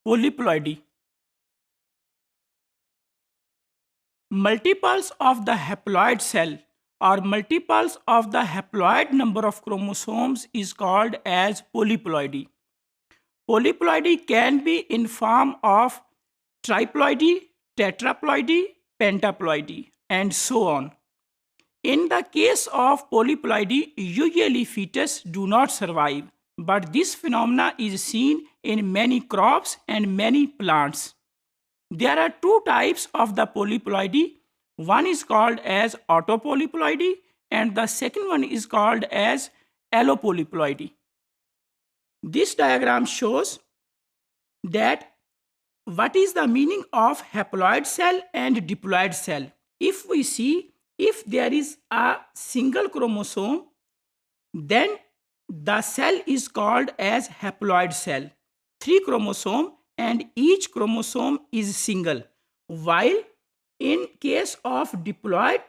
Polyploidy. Multiples of the haploid cell or multiples of the haploid number of chromosomes is called as polyploidy. Polyploidy can be in form of triploidy, tetraploidy, pentaploidy, and so on. In the case of polyploidy, usually fetus do not survive, but this phenomena is seen in many crops and many plants. There are two types of the polyploidy. One is called as autopolyploidy and the second one is called as allopolyploidy. This diagram shows that what is the meaning of haploid cell and diploid cell. If we see, if there is a single chromosome, then the cell is called as haploid cell. 3 chromosomes and each chromosome is single. While in case of diploid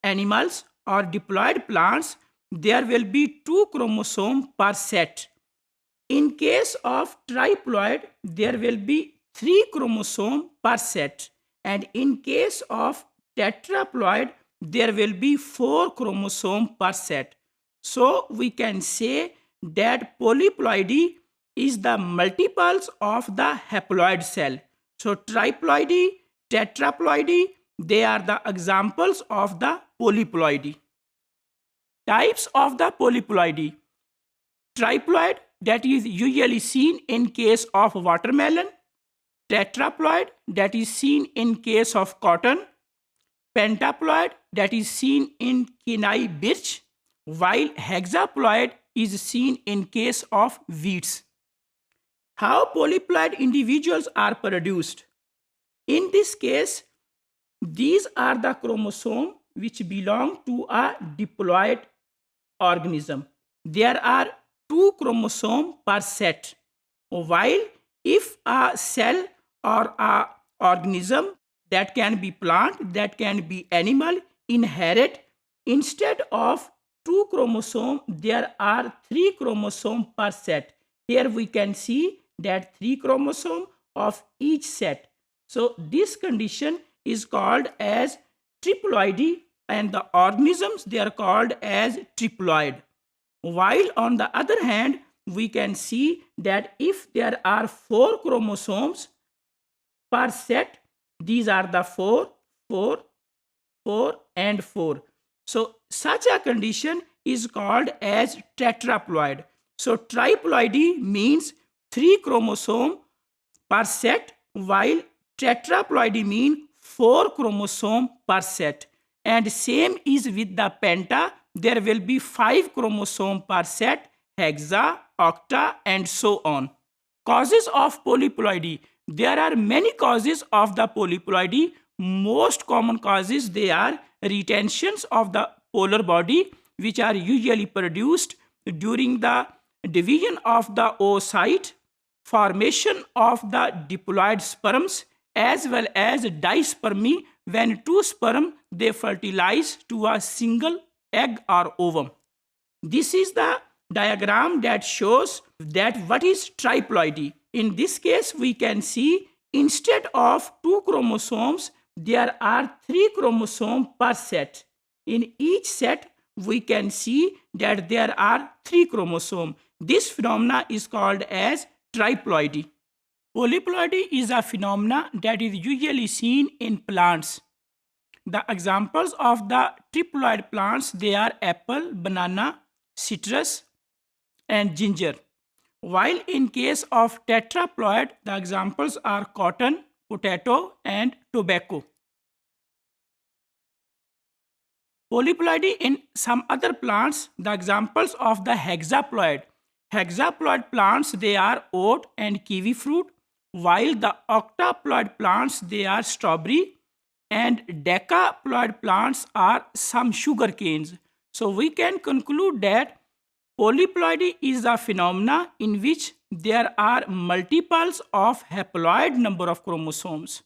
animals or diploid plants, there will be 2 chromosomes per set. In case of triploid, there will be 3 chromosomes per set. And in case of tetraploid, there will be 4 chromosomes per set. So we can say that polyploidy is the multiples of the haploid cell. So triploidy, tetraploidy, they are the examples of the polyploidy. Types of the polyploidy. Triploid, that is usually seen in case of watermelon. Tetraploid, that is seen in case of cotton. Pentaploid, that is seen in kenai birch, while hexaploid is seen in case of wheats. How polyploid individuals are produced? In this case, these are the chromosomes which belong to a diploid organism. There are 2 chromosomes per set. While if a cell or a organism, that can be plant, that can be animal, inherit, instead of 2 chromosomes, there are 3 chromosomes per set. Here we can see that 3 chromosomes of each set. So this condition is called as triploidy and the organisms, they are called as triploid. While on the other hand, we can see that if there are 4 chromosomes per set, these are the 4, 4, 4 and 4. So such a condition is called as tetraploid. So triploidy means 3 chromosomes per set, while tetraploidy means 4 chromosomes per set. And same is with the penta. There will be 5 chromosomes per set, hexa, octa, and so on. Causes of polyploidy. There are many causes of the polyploidy. Most common causes, they are retentions of the polar body, which are usually produced during the division of the oocyte, formation of the diploid sperms, as well as dispermy, when 2 sperm they fertilize to a single egg or ovum. This is the diagram that shows that what is triploidy. In this case, we can see instead of 2 chromosomes, there are 3 chromosomes per set. In each set, we can see that there are 3 chromosomes. This phenomena is called as triploidy. Polyploidy is a phenomena that is usually seen in plants. The examples of the triploid plants, they are apple, banana, citrus, and ginger. While in case of tetraploid, the examples are cotton, potato, and tobacco. Polyploidy in some other plants, the examples of the hexaploid. Hexaploid plants, they are oat and kiwi fruit, while the octaploid plants, they are strawberry, and decaploid plants are some sugar canes. So we can conclude that polyploidy is a phenomena in which there are multiples of haploid number of chromosomes.